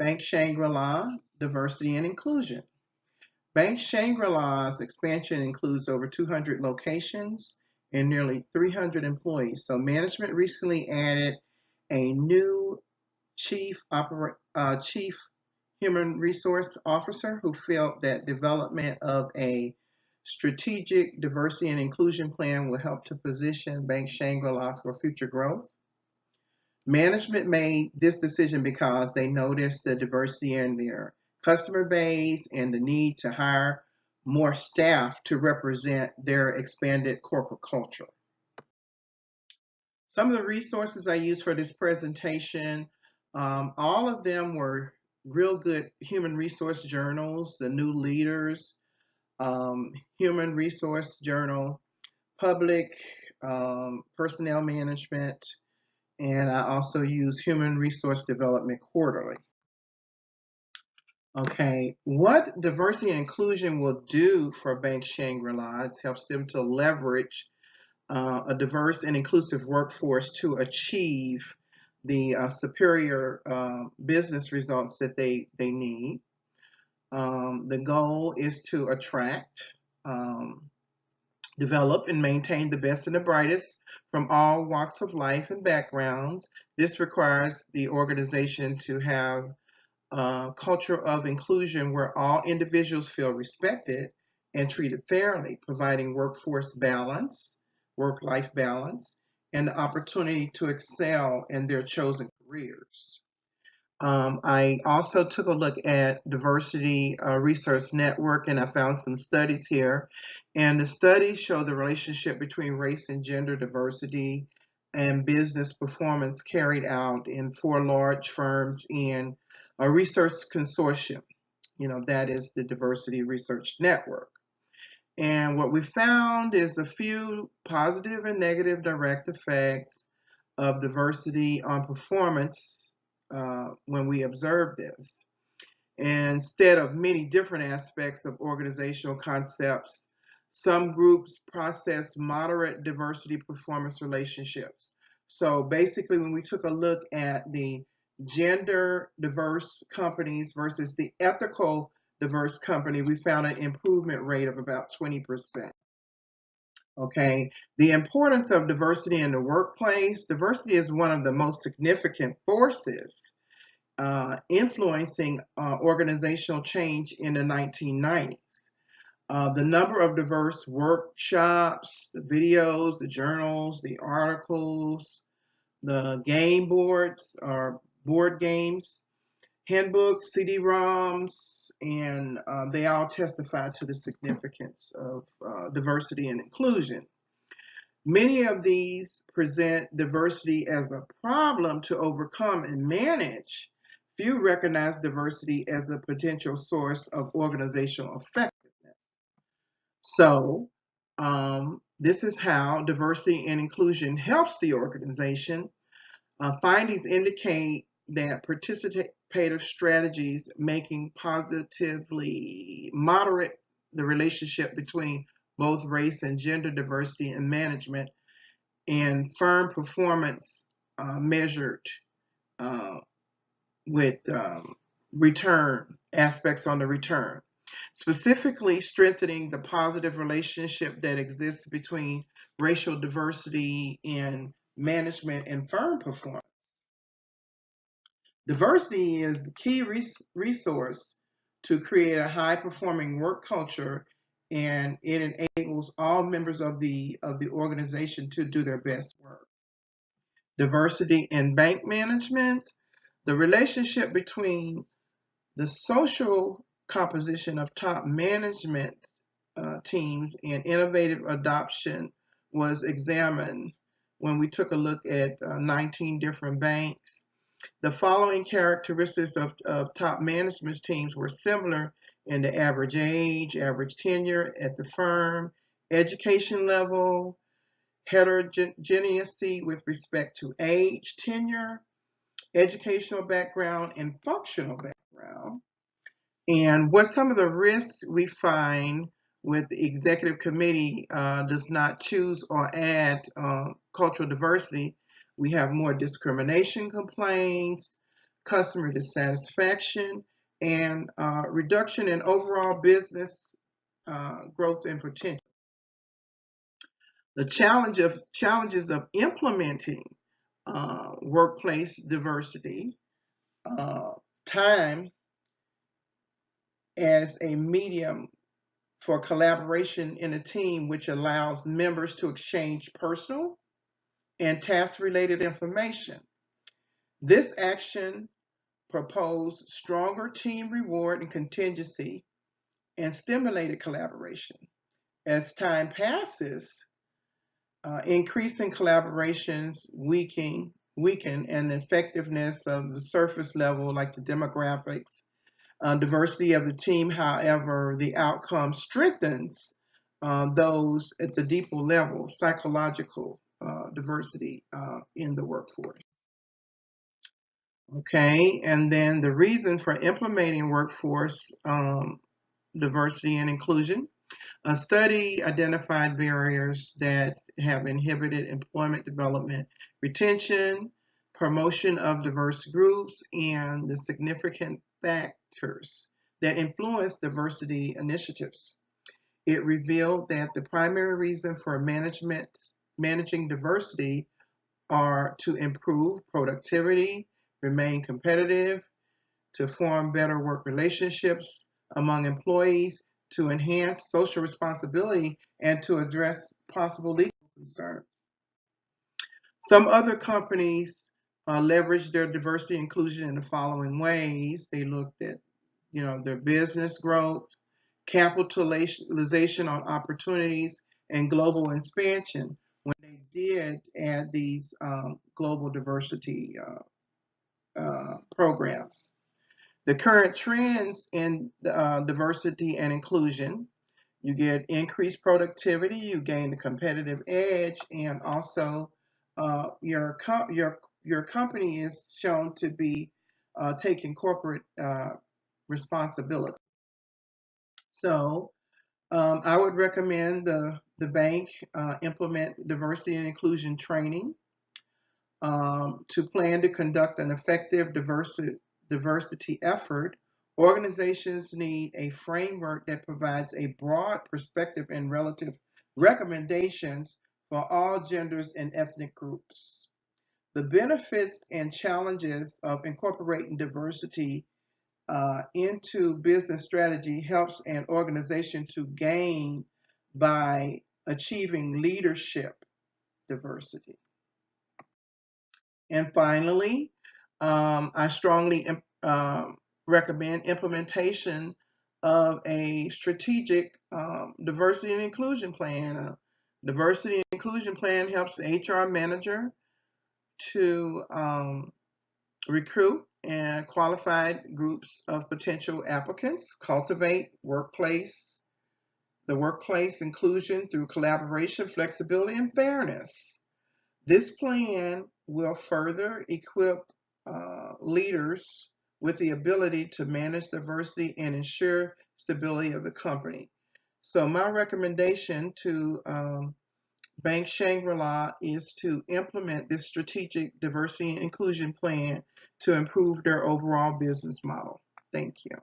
Bank Shangri-La, Diversity and Inclusion. Bank Shangri-La's expansion includes over 200 locations and nearly 300 employees. So management recently added a new chief human resource officer who felt that development of a strategic diversity and inclusion plan will help to position Bank Shangri-La for future growth. Management made this decision because they noticed the diversity in their customer base and the need to hire more staff to represent their expanded corporate culture. Some of the resources I used for this presentation, all of them were real good human resource journals, the New Leaders, Human Resource Journal, Public Personnel Management, and I also use Human Resource Development Quarterly. Okay, what diversity and inclusion will do for Bank Shangri-La is helps them to leverage a diverse and inclusive workforce to achieve the superior business results that they need. The goal is to attract, develop, and maintain the best and the brightest from all walks of life and backgrounds. This requires the organization to have a culture of inclusion where all individuals feel respected and treated fairly, providing workforce balance, work-life balance, and the opportunity to excel in their chosen careers. I also took a look at Diversity Research Network, and I found some studies here. And the studies show the relationship between race and gender diversity and business performance carried out in 4 large firms in a research consortium. That is the Diversity Research Network. And what we found is a few positive and negative direct effects of diversity on performance when we observe this. And instead of many different aspects of organizational concepts, some groups process moderate diversity performance relationships. So basically, when we took a look at the gender diverse companies versus the ethical diverse company, we found an improvement rate of about 20%. Okay, the importance of diversity in the workplace. Diversity is one of the most significant forces influencing organizational change in the 1990s. The number of diverse workshops, the videos, the journals, the articles, the game boards or board games, handbooks, CD-ROMs, and they all testify to the significance of diversity and inclusion. Many of these present diversity as a problem to overcome and manage. Few recognize diversity as a potential source of organizational effectiveness. So, this is how diversity and inclusion helps the organization. Findings indicate that participative strategies making positively moderate the relationship between both race and gender diversity in management and firm performance measured with return aspects on the return, specifically strengthening the positive relationship that exists between racial diversity in management and firm performance. Diversity is the key resource to create a high-performing work culture, and it enables all members of the organization to do their best work. Diversity in bank management. The relationship between the social composition of top management teams and innovative adoption was examined when we took a look at 19 different banks. The following characteristics of top management teams were similar in the average age, average tenure at the firm, education level, heterogeneity with respect to age, tenure, educational background, and functional background. And what some of the risks we find with the executive committee does not choose or add cultural diversity. We have more discrimination complaints, customer dissatisfaction, and reduction in overall business growth and potential. The challenges of implementing workplace diversity, time as a medium for collaboration in a team, which allows members to exchange personal and task-related information. This action proposed stronger team reward and contingency and stimulated collaboration. As time passes, increasing collaborations weaken and the effectiveness of the surface level, like the demographics, diversity of the team. However, the outcome strengthens those at the deeper level, psychological diversity in the workforce. Okay, and then the reason for implementing workforce diversity and inclusion. A study identified barriers that have inhibited employment development, retention, promotion of diverse groups, and the significant factors that influence diversity initiatives. It revealed that the primary reason for managing diversity are to improve productivity, remain competitive, to form better work relationships among employees, to enhance social responsibility, and to address possible legal concerns. Some other companies leverage their diversity inclusion in the following ways. They looked at, their business growth, capitalization on opportunities, and global expansion when they did add these global diversity programs. The current trends in diversity and inclusion: you get increased productivity, you gain a competitive edge, and also your company is shown to be taking corporate responsibility. So I would recommend the bank implement diversity and inclusion training to plan to conduct an effective diversity effort. Organizations need a framework that provides a broad perspective and relative recommendations for all genders and ethnic groups. The benefits and challenges of incorporating diversity into business strategy helps an organization to gain by achieving leadership diversity. And finally, I strongly recommend implementation of a strategic diversity and inclusion plan. A diversity and inclusion plan helps the HR manager to recruit and qualified groups of potential applicants, cultivate the workplace inclusion through collaboration, flexibility, and fairness. This plan will further equip leaders with the ability to manage diversity and ensure stability of the company. So my recommendation to Bank Shangri-La is to implement this strategic diversity and inclusion plan to improve their overall business model. Thank you.